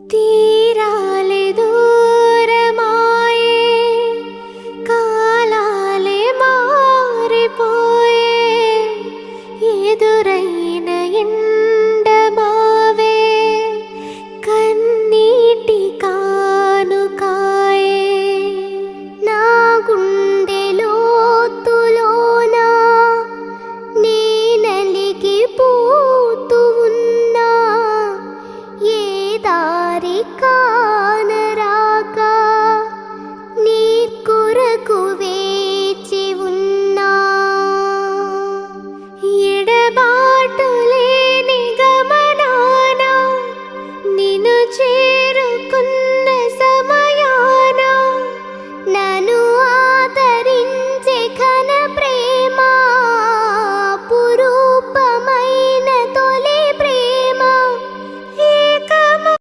తీరాలే దూరమాయే కాలాలే మారిపోయే ఎదురైన ఎండమావే కన్నీటి కానుకాయే నా గుండె లోతులోన నీ నలిగిపోతూ ఉన్నా ఏ దారి కానరాక నీ కొరకు వేచి ఉన్నా ఎడబాటు లేని గమనాన నిన్ను